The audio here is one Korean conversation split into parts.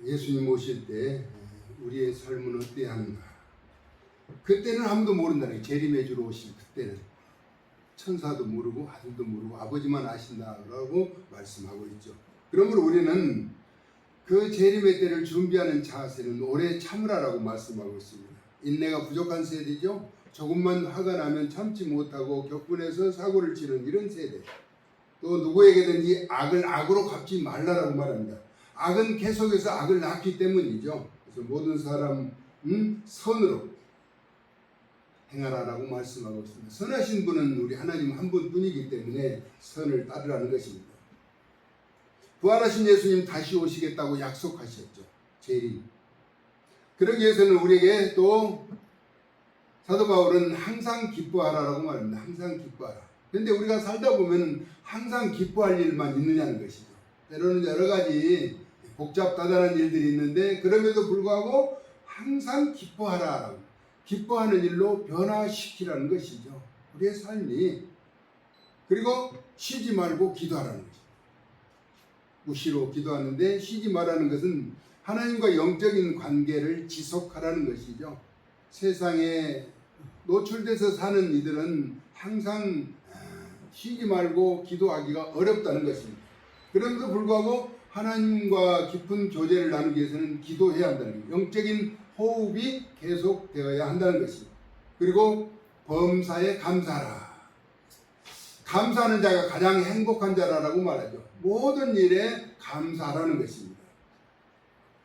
예수님 오실 때 우리의 삶은 어때야 하는가? 그때는 아무도 모른다는 거예요. 재림의 주로 오실 그때는 천사도 모르고 아들도 모르고 아버지만 아신다라고 말씀하고 있죠. 그러므로 우리는 그 재림의 때를 준비하는 자세는 오래 참으라라고 말씀하고 있습니다. 인내가 부족한 세대죠. 조금만 화가 나면 참지 못하고 격분해서 사고를 치는 이런 세대. 또 누구에게든지 악을 악으로 갚지 말라라고 말합니다. 악은 계속해서 악을 낳기 때문이죠. 그래서 모든 사람 선으로 행하라라고 말씀하고 있습니다. 선하신 분은 우리 하나님 한 분뿐이기 때문에 선을 따르라는 것입니다. 부활하신 예수님 다시 오시겠다고 약속하셨죠. 재림. 그러기 위해서는 우리에게 또 사도 바울은 항상 기뻐하라라고 말합니다. 항상 기뻐하라. 그런데 우리가 살다 보면 항상 기뻐할 일만 있느냐는 것이죠. 때로는 여러 가지 복잡다단한 일들이 있는데 그럼에도 불구하고 항상 기뻐하라라고. 기뻐하는 일로 변화시키라는 것이죠. 우리의 삶이. 그리고 쉬지 말고 기도하라는 것이죠. 무시로 기도하는데 쉬지 말라는 것은 하나님과 영적인 관계를 지속하라는 것이죠. 세상에 노출돼서 사는 이들은 항상 쉬지 말고 기도하기가 어렵다는 것입니다. 그럼에도 불구하고 하나님과 깊은 교제를 나누기 위해서는 기도해야 한다는 거예요. 영적인 호흡이 계속되어야 한다는 것입니다. 그리고 범사에 감사하라. 감사하는 자가 가장 행복한 자라고 말하죠. 모든 일에 감사하라는 것입니다.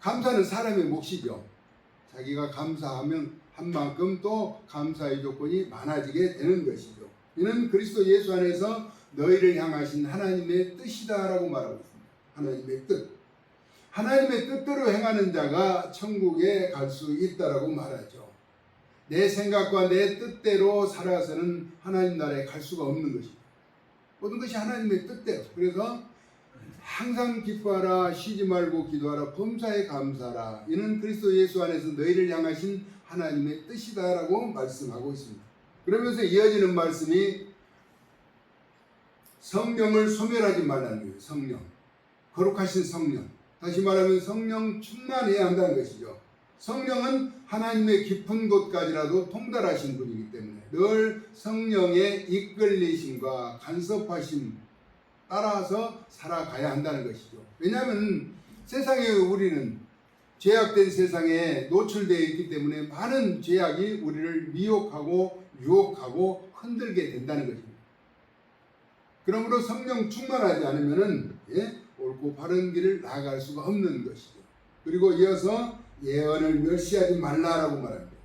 감사는 사람의 몫이죠. 자기가 감사하면 한 만큼 또 감사의 조건이 많아지게 되는 것이죠. 이는 그리스도 예수 안에서 너희를 향하신 하나님의 뜻이다라고 말하고 있습니다. 하나님의 뜻. 하나님의 뜻대로 행하는 자가 천국에 갈 수 있다라고 말하죠. 내 생각과 내 뜻대로 살아서는 하나님 나라에 갈 수가 없는 것이죠. 모든 것이 하나님의 뜻대로. 그래서 항상 기뻐하라, 쉬지 말고 기도하라, 범사에 감사하라. 이는 그리스도 예수 안에서 너희를 향하신 하나님의 뜻이다라고 말씀하고 있습니다. 그러면서 이어지는 말씀이 성령을 소멸하지 말라는 거예요. 성령. 거룩하신 성령. 다시 말하면 성령 충만해야 한다는 것이죠. 성령은 하나님의 깊은 곳까지라도 통달하신 분이기 때문에 늘 성령의 이끌리심과 간섭하심 따라서 살아가야 한다는 것이죠. 왜냐하면 세상에 우리는 죄악된 세상에 노출되어 있기 때문에 많은 죄악이 우리를 미혹하고 유혹하고 흔들게 된다는 것입니다. 그러므로 성령 충만하지 않으면 옳고 바른 길을 나아갈 수가 없는 것이죠. 그리고 이어서 예언을 멸시하지 말라라고 말합니다.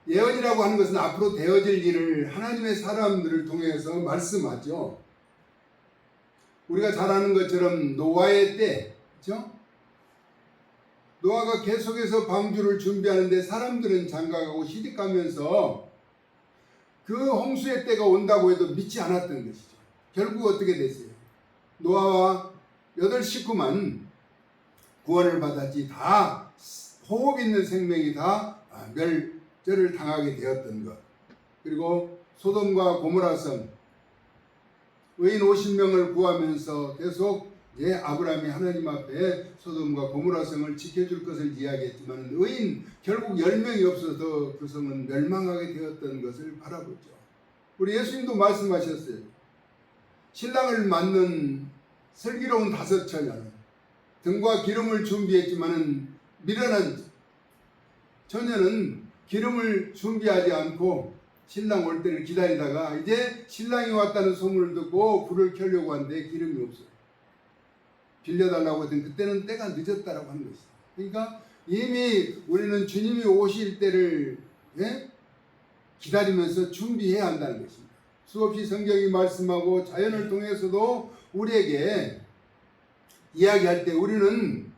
예언이라고 하는 것은 앞으로 되어질 일을 하나님의 사람들을 통해서 말씀하죠. 우리가 잘 아는 것처럼 노아의 때, 그렇죠? 노아가 계속해서 방주를 준비하는데 사람들은 장가가고 시집가면서 그 홍수의 때가 온다고 해도 믿지 않았던 것이죠. 결국 어떻게 됐어요? 노아와 8 식구만 구원을 받았지 다 호흡 있는 생명이 다 멸절을 당하게 되었던 것. 그리고 소돔과 고모라성 의인 50명을 구하면서 계속 아브라함이 하나님 앞에 소돔과 고모라성을 지켜줄 것을 이야기했지만 의인 결국 10명이 없어서 그 성은 멸망하게 되었던 것을 바라보죠. 우리 예수님도 말씀하셨어요. 신랑을 맞는 슬기로운 5 처녀는 등과 기름을 준비했지만 미련한 처녀는 기름을 준비하지 않고 신랑 올 때를 기다리다가 이제 신랑이 왔다는 소문을 듣고 불을 켜려고 하는데 기름이 없어요. 빌려달라고 했더니 그때는 때가 늦었다라고 하는 것이죠. 그러니까 이미 우리는 주님이 오실 때를 기다리면서 준비해야 한다는 것입니다. 수없이 성경이 말씀하고 자연을 통해서도 우리에게 이야기할 때 우리는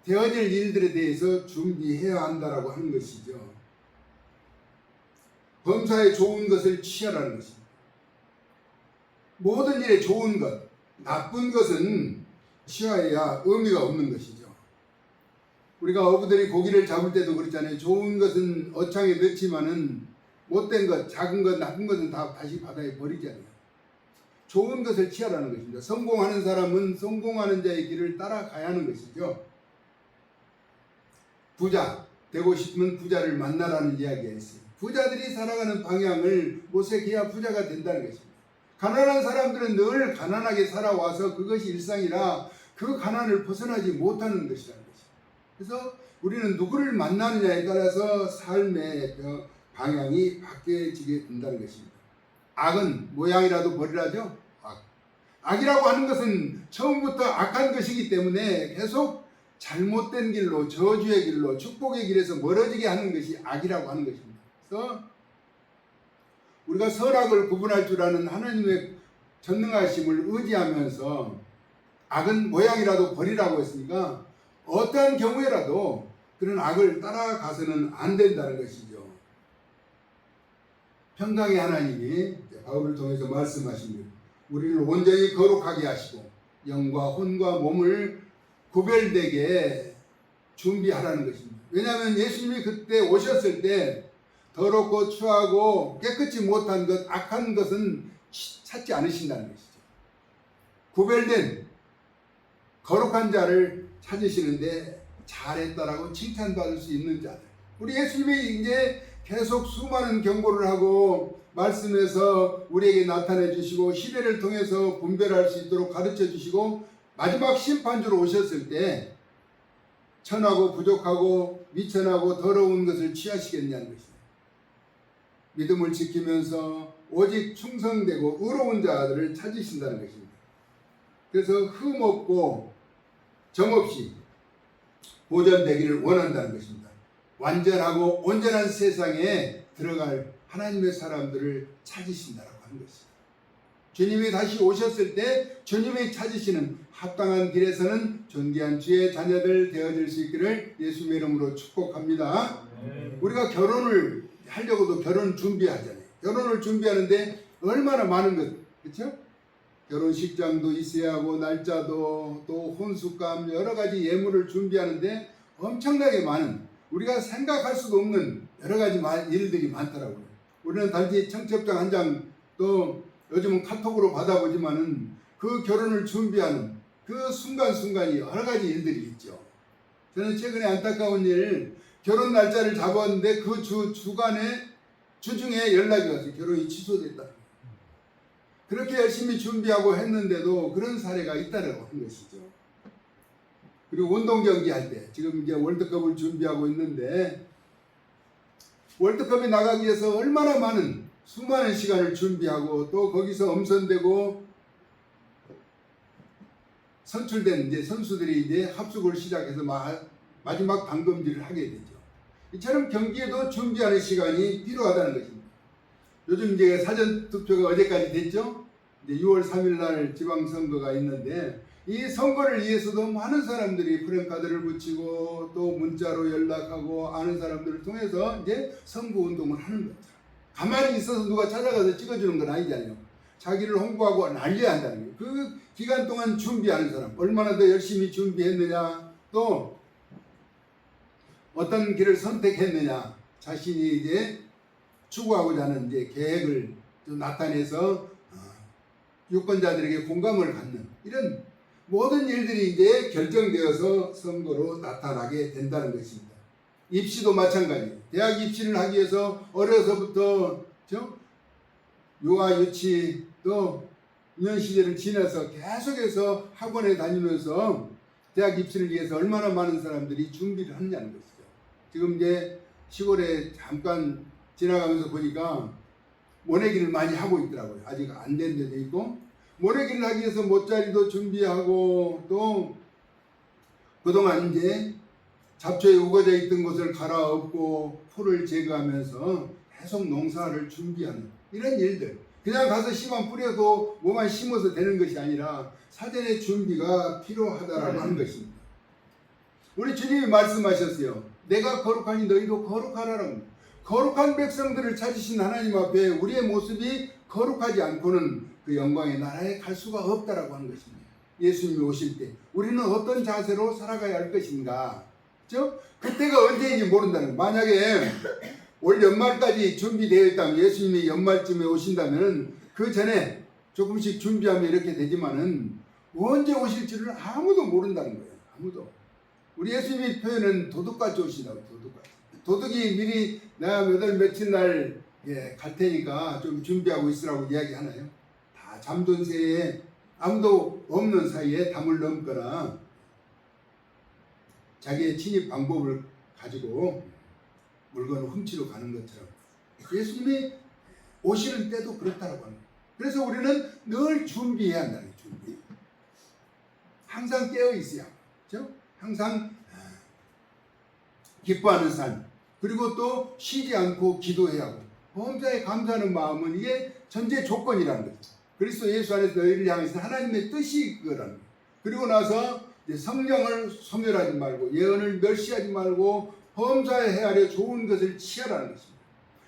되어질 일들에 대해서 준비해야 한다라고 하는 것이죠. 범사에 좋은 것을 취하라는 것입니다. 모든 일에 좋은 것, 나쁜 것은 취하여야 의미가 없는 것이죠. 우리가 어부들이 고기를 잡을 때도 그렇잖아요. 좋은 것은 어창에 넣지만은 못된 것, 작은 것, 나쁜 것은 다 다시 바다에 버리잖아요. 좋은 것을 취하라는 것입니다. 성공하는 사람은 성공하는 자의 길을 따라가야 하는 것이죠. 부자 되고 싶으면 부자를 만나라는 이야기가 있어요. 부자들이 살아가는 방향을 모색해야 부자가 된다는 것입니다. 가난한 사람들은 늘 가난하게 살아와서 그것이 일상이라 그 가난을 벗어나지 못하는 것이라는 것입니다. 그래서 우리는 누구를 만나느냐에 따라서 삶의 방향이 바뀌어지게 된다는 것입니다. 악은 모양이라도 버리라죠. 악이라고 하는 것은 처음부터 악한 것이기 때문에 계속 잘못된 길로, 저주의 길로, 축복의 길에서 멀어지게 하는 것이 악이라고 하는 것입니다. 그래서 우리가 선악을 구분할 줄 아는 하나님의 전능하심을 의지하면서 악은 모양이라도 버리라고 했으니까 어떠한 경우에라도 그런 악을 따라가서는 안 된다는 것이죠. 평강의 하나님이 바울을 통해서 말씀하십니다. 우리를 온전히 거룩하게 하시고 영과 혼과 몸을 구별되게 준비하라는 것입니다. 왜냐하면 예수님이 그때 오셨을 때 더럽고 추하고 깨끗이 못한 것, 악한 것은 찾지 않으신다는 것이죠. 구별된 거룩한 자를 찾으시는데 잘했다라고 칭찬받을 수 있는 자들. 우리 예수님이 이제 계속 수많은 경고를 하고 말씀에서 우리에게 나타내 주시고 시대를 통해서 분별할 수 있도록 가르쳐 주시고 마지막 심판주로 오셨을 때 천하고 부족하고 미천하고 더러운 것을 취하시겠냐는 것입니다. 믿음을 지키면서 오직 충성되고 의로운 자들을 찾으신다는 것입니다. 그래서 흠없고 정없이 보존되기를 원한다는 것입니다. 완전하고 온전한 세상에 들어갈 하나님의 사람들을 찾으신다라고 하는 것입니다. 주님이 다시 오셨을 때 주님이 찾으시는 합당한 길에서는 존귀한 주의 자녀들 되어질 수 있기를 예수님의 이름으로 축복합니다. 우리가 결혼을 하려고도 결혼 준비하잖아요. 결혼을 준비하는데 얼마나 많은 것, 그렇죠? 결혼식장도 있어야 하고 날짜도 또 혼수감 여러 가지 예물을 준비하는데 엄청나게 많은, 우리가 생각할 수도 없는 여러 가지 일들이 많더라고요. 우리는 단지 청첩장 한 장, 또 요즘은 카톡으로 받아보지만은 그 결혼을 준비하는 그 순간순간이 여러 가지 일들이 있죠. 저는 최근에 안타까운 일, 결혼 날짜를 잡았는데 그 주중에 연락이 왔어요. 결혼이 취소됐다. 그렇게 열심히 준비하고 했는데도 그런 사례가 있다라고 하는 것이죠. 그리고 운동 경기 할 때, 지금 이제 월드컵을 준비하고 있는데 월드컵에 나가기 위해서 얼마나 많은 수많은 시간을 준비하고 또 거기서 엄선되고 선출된 이제 선수들이 이제 합숙을 시작해서 마지막 당금질을 하게 되죠. 이처럼 경기에도 준비하는 시간이 필요하다는 것입니다. 요즘 이제 사전 투표가 어제까지 됐죠. 이제 6월 3일 날 지방선거가 있는데 이 선거를 위해서도 많은 사람들이 프랜카드를 붙이고 또 문자로 연락하고 아는 사람들을 통해서 이제 선거 운동을 하는 거죠. 가만히 있어서 누가 찾아가서 찍어주는 건 아니잖아요. 자기를 홍보하고 날려야 한다는 거예요. 그 기간 동안 준비하는 사람 얼마나 더 열심히 준비했느냐, 또 어떤 길을 선택했느냐, 자신이 이제 추구하고자 하는 이제 계획을 좀 나타내서 유권자들에게 공감을 갖는 이런 모든 일들이 이제 결정되어서 선거로 나타나게 된다는 것입니다. 입시도 마찬가지예요. 대학 입시를 하기 위해서 어려서부터 유아, 유치 또 유년 시절을 지나서 계속해서 학원에 다니면서 대학 입시를 위해서 얼마나 많은 사람들이 준비를 하느냐는 것이죠. 지금 이제 시골에 잠깐 지나가면서 보니까 모내기를 많이 하고 있더라고요. 아직 안 된 데도 있고, 모내기를 하기 위해서 모짜리도 준비하고 또 그동안 이제 잡초에 우거져 있던 것을 갈아엎고 풀을 제거하면서 계속 농사를 준비하는 이런 일들, 그냥 가서 씨만 뿌려도 뭐만 심어서 되는 것이 아니라 사전에 준비가 필요하다라고 하는 것입니다. 우리 주님이 말씀하셨어요. 내가 거룩하니 너희도 거룩하라라고. 거룩한 백성들을 찾으신 하나님 앞에 우리의 모습이 거룩하지 않고는 그 영광의 나라에 갈 수가 없다라고 하는 것입니다. 예수님이 오실 때 우리는 어떤 자세로 살아가야 할 것인가? 그렇죠? 그때가 언제인지 모른다는 거예요. 만약에 올 연말까지 준비되어 있다면, 예수님이 연말쯤에 오신다면 그 전에 조금씩 준비하면 이렇게 되지만은 언제 오실지를 아무도 모른다는 거예요. 아무도. 우리 예수님이 표현은 도둑같이 오신다고. 도둑같이. 도둑이 미리 내가 몇 월 며칠 날 갈 테니까 좀 준비하고 있으라고 이야기하나요? 다 잠든 새에 아무도 없는 사이에 담을 넘거나 자기의 진입 방법을 가지고 물건을 훔치러 가는 것처럼 예수님이 오시는 때도 그렇다고 하는 거예요. 그래서 우리는 늘 준비해야 한다는 거예요. 준비. 항상 깨어 있어야 하고, 그렇죠? 항상 기뻐하는 삶, 그리고 또 쉬지 않고 기도해야 하고, 범사에 감사하는 마음은 이게 전제 조건이라는 거죠. 그리스도 예수 안에서 너희를 향해서 하나님의 뜻이 그거라는 거예요. 그리고 나서 이제 성령을 소멸하지 말고 예언을 멸시하지 말고 범사에 헤아려 좋은 것을 취하라는 것입니다.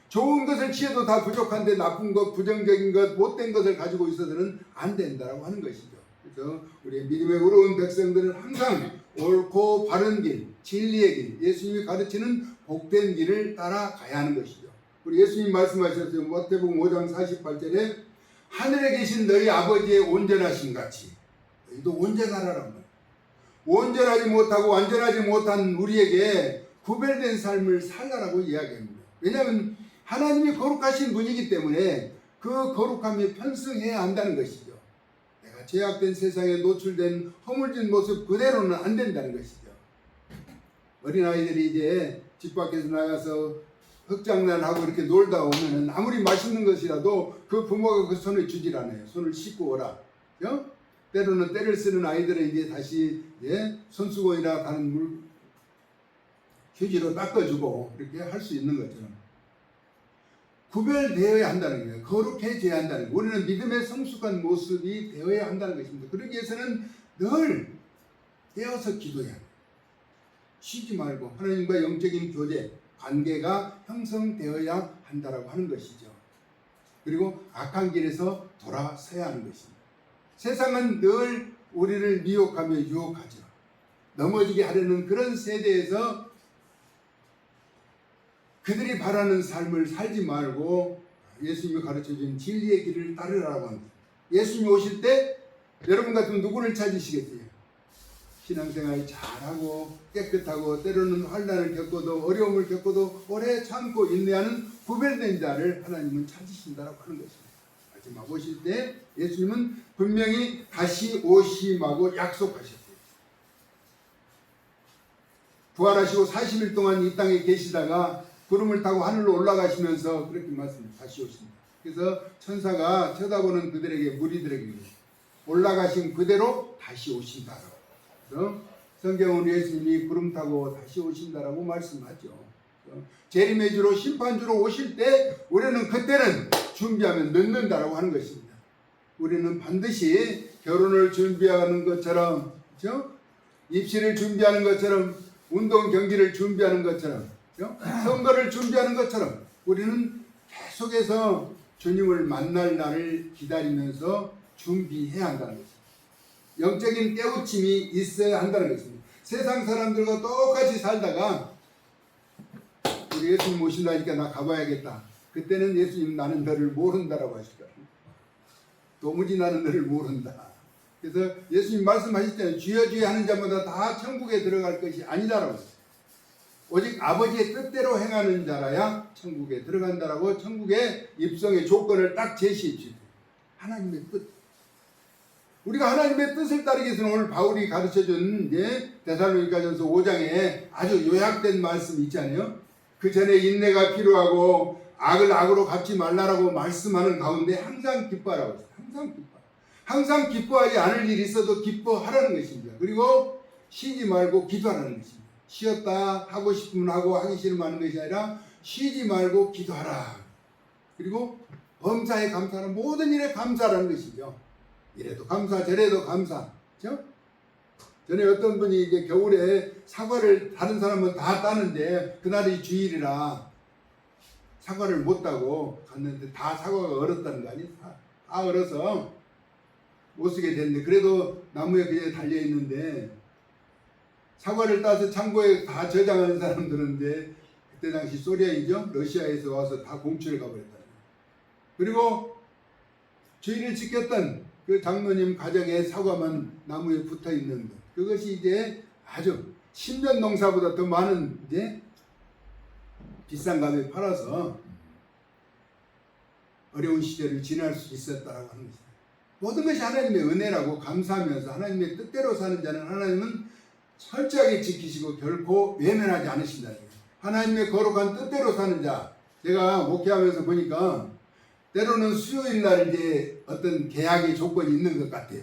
좋은 것을 취해도 다 부족한데 나쁜 것, 부정적인 것, 못된 것을 가지고 있어서는 안 된다라고 하는 것이죠. 그래서 우리 믿음의 의로운 백성들은 항상 옳고 바른 길, 진리의 길, 예수님이 가르치는 복된 길을 따라가야 하는 것이죠. 우리 예수님 말씀하셨어요. 마태복음 5장 48절에 하늘에 계신 너희 아버지의 온전하심 같이 너희도 온전하라는 거예요. 온전하지 못하고 완전하지 못한 우리에게 구별된 삶을 살라라고 이야기합니다. 왜냐하면 하나님이 거룩하신 분이기 때문에 그 거룩함에 편승해야 한다는 것이죠. 내가 죄악된 세상에 노출된 허물진 모습 그대로는 안 된다는 것이죠. 어린아이들이 이제 집 밖에서 나가서 흙장난하고 이렇게 놀다 오면은 아무리 맛있는 것이라도 그 부모가 그 손에 주질 않아요. 손을 씻고 오라. 때로는 때를 쓰는 아이들은 이제 다시 손수건이나 가는 물 휴지로 닦아주고 이렇게 할 수 있는 것처럼 구별되어야 한다는 거예요. 거룩해져야 한다는 거예요. 우리는 믿음의 성숙한 모습이 되어야 한다는 것입니다. 그러기 위해서는 늘 깨어서 기도해야 해요. 쉬지 말고 하나님과 영적인 교제, 관계가 형성되어야 한다라고 하는 것이죠. 그리고 악한 길에서 돌아서야 하는 것입니다. 세상은 늘 우리를 미혹하며 유혹하죠. 넘어지게 하려는 그런 세대에서 그들이 바라는 삶을 살지 말고 예수님이 가르쳐준 진리의 길을 따르라고 합니다. 예수님이 오실 때 여러분 같으면 누구를 찾으시겠어요? 신앙생활 잘하고 깨끗하고 때로는 환난을 겪어도 어려움을 겪어도 오래 참고 인내하는 구별된 자를 하나님은 찾으신다라고 하는 것입니다. 마지막 오실 때 예수님은 분명히 다시 오심하고 약속하셨어요. 부활하시고 40일 동안 이 땅에 계시다가 구름을 타고 하늘로 올라가시면서 그렇게 말씀합니다. 다시 오신다. 그래서 천사가 쳐다보는 그들에게 무리들에게 올라가신 그대로 다시 오신다라고. 성경은 예수님이 구름 타고 다시 오신다라고 말씀하죠. 재림의 주로 심판주로 오실 때 우리는 그때는 준비하면 늦는다라고 하는 것입니다. 우리는 반드시 결혼을 준비하는 것처럼, 그렇죠? 입시를 준비하는 것처럼, 운동 경기를 준비하는 것처럼, 그렇죠? 선거를 준비하는 것처럼 우리는 계속해서 주님을 만날 날을 기다리면서 준비해야 한다는 것입니다. 영적인 깨우침이 있어야 한다는 것입니다. 세상 사람들과 똑같이 살다가 우리 예수님 오신다니까 나 가봐야겠다. 그때는 예수님 나는 너를 모른다라고 하실 거예요. 도무지 나는 너를 모른다. 그래서 예수님 말씀하실 주여 주여 하는 자마다 다 천국에 들어갈 것이 아니다라고 했어요. 오직 아버지의 뜻대로 행하는 자라야 천국에 들어간다라고 천국의 입성의 조건을 딱 제시해 주세요. 하나님의 뜻. 우리가 하나님의 뜻을 따르기 위해서는 오늘 바울이 가르쳐준 데살로니가전서 5장에 아주 요약된 말씀이 있잖아요. 그 전에 인내가 필요하고 악을 악으로 갚지 말라라고 말씀하는 가운데 항상 기뻐하라고 했어요. 항상 기뻐. 항상 기뻐하지 않을 일이 있어도 기뻐하라는 것입니다. 그리고 쉬지 말고 기도하라는 것입니다. 쉬었다 하고 싶으면 하고 하기 싫으면 하는 것이 아니라 쉬지 말고 기도하라. 그리고 범사에 감사하라. 모든 일에 감사하라는 것이죠. 이래도 감사, 저래도 감사. 그렇죠? 전에 어떤 분이 이제 겨울에 사과를 다른 사람은 다 따는데 그날이 주일이라 사과를 못 따고 갔는데 다 사과가 얼었다는 거 아니에요? 다 얼어서 못 쓰게 됐는데 그래도 나무에 그냥 달려 있는데 사과를 따서 창고에 다 저장하는 사람들인데 그때 당시 소련이죠. 러시아에서 와서 다 공취를 가버렸다. 그리고 주의를 지켰던 그 장로님 가정의 사과만 나무에 붙어 있는 것, 그것이 이제 아주 10년 농사보다 더 많은 이제 비싼 값에 팔아서 어려운 시절을 지날 수 있었다라고 하는 것입니다. 모든 것이 하나님의 은혜라고 감사하면서 하나님의 뜻대로 사는 자는 하나님은 철저하게 지키시고 결코 외면하지 않으신다는 거예요. 하나님의 거룩한 뜻대로 사는 자, 제가 목회하면서 보니까 때로는 수요일 날 이제 어떤 계약의 조건이 있는 것 같아요.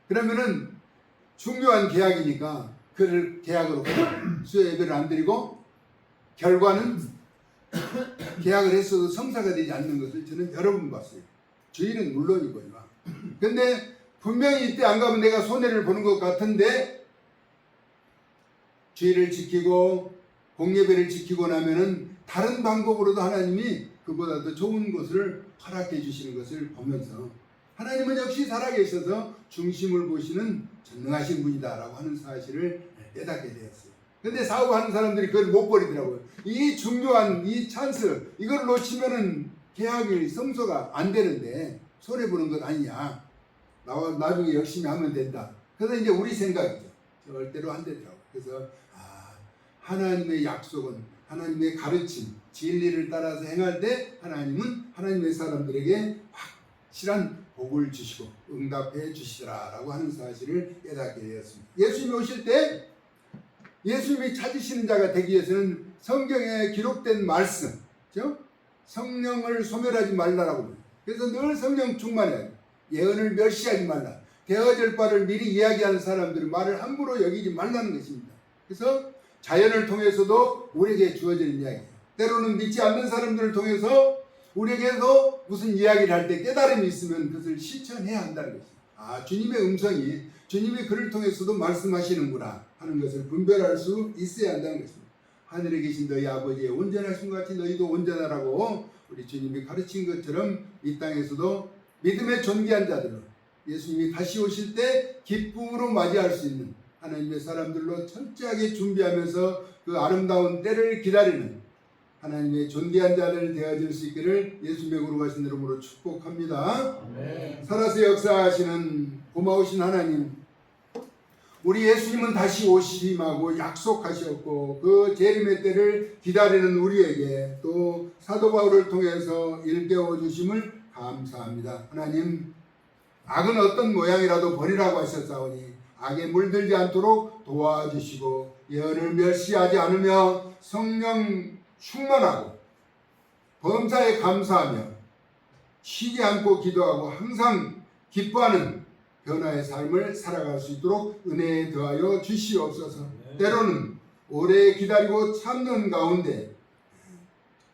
그러면은 중요한 계약이니까 그를 계약으로 수요 예배를 안 드리고 결과는 계약을 했어도 성사가 되지 않는 것을 저는 여러 번 봤어요. 주일은 물론이고요. 근데 분명히 이때 안 가면 내가 손해를 보는 것 같은데 주일을 지키고 공예배를 지키고 나면은 다른 방법으로도 하나님이 그보다 더 좋은 것을 허락해 주시는 것을 보면서 하나님은 역시 살아계셔서 중심을 보시는 전능하신 분이다라고 하는 사실을 깨닫게 되었어요. 근데 사업하는 사람들이 그걸 못 버리더라고요. 이 중요한 이 찬스, 이걸 놓치면은 계약이 성소가 안 되는데 손해보는 것 아니냐. 나중에 열심히 하면 된다. 그래서 이제 우리 생각이죠. 절대로 안 되더라고요. 그래서 하나님의 약속은 하나님의 가르침, 진리를 따라서 행할 때 하나님은 하나님의 사람들에게 확실한 복을 주시고 응답해 주시더라라고 하는 사실을 깨닫게 되었습니다. 예수님이 오실 때 예수님이 찾으시는 자가 되기 위해서는 성경에 기록된 말씀, 그렇죠? 성령을 소멸하지 말라라고 합니다. 그래서 늘 성령 충만해야 돼요. 예언을 멸시하지 말라. 되어질 바를 미리 이야기하는 사람들은 말을 함부로 여기지 말라는 것입니다. 그래서 자연을 통해서도 우리에게 주어지는 이야기예요. 때로는 믿지 않는 사람들을 통해서 우리에게도 무슨 이야기를 할 때 깨달음이 있으면 그것을 실천해야 한다는 것입니다. 주님의 음성이 주님이 그를 통해서도 말씀하시는구나 하는 것을 분별할 수 있어야 한다는 것입니다. 하늘에 계신 너희 아버지의 온전하신 것 같이 너희도 온전하라고 우리 주님이 가르친 것처럼 이 땅에서도 믿음의 존귀한 자들로 예수님이 다시 오실 때 기쁨으로 맞이할 수 있는 하나님의 사람들로 철저하게 준비하면서 그 아름다운 때를 기다리는 하나님의 존귀한 자들 되어질 수 있기를 예수님의 거룩하신 이름으로 축복합니다. 아멘. 살아서 역사하시는 고마우신 하나님, 우리 예수님은 다시 오심하고 약속하셨고 그 재림의 때를 기다리는 우리에게 또 사도 바울을 통해서 일깨워 주심을 감사합니다. 하나님, 악은 어떤 모양이라도 버리라고 하셨사오니 악에 물들지 않도록 도와주시고 예언을 멸시하지 않으며 성령 충만하고 범사에 감사하며 쉬지 않고 기도하고 항상 기뻐하는 변화의 삶을 살아갈 수 있도록 은혜에 더하여 주시옵소서. 때로는 오래 기다리고 참는 가운데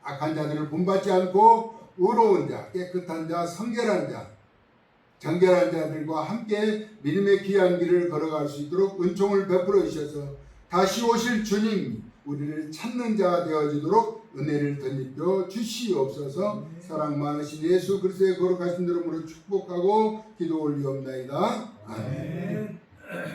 악한 자들을 본받지 않고 의로운 자, 깨끗한 자, 성결한 자, 정결한 자들과 함께 믿음의 귀한 길을 걸어갈 수 있도록 은총을 베풀어 주셔서 다시 오실 주님 우리를 찾는 자 되어지도록 은혜를 덧입혀 주시옵소서. 사랑 많으신 예수 그리스도의 거룩하신 이름으로 축복하고 기도 올리옵나이다. 아멘.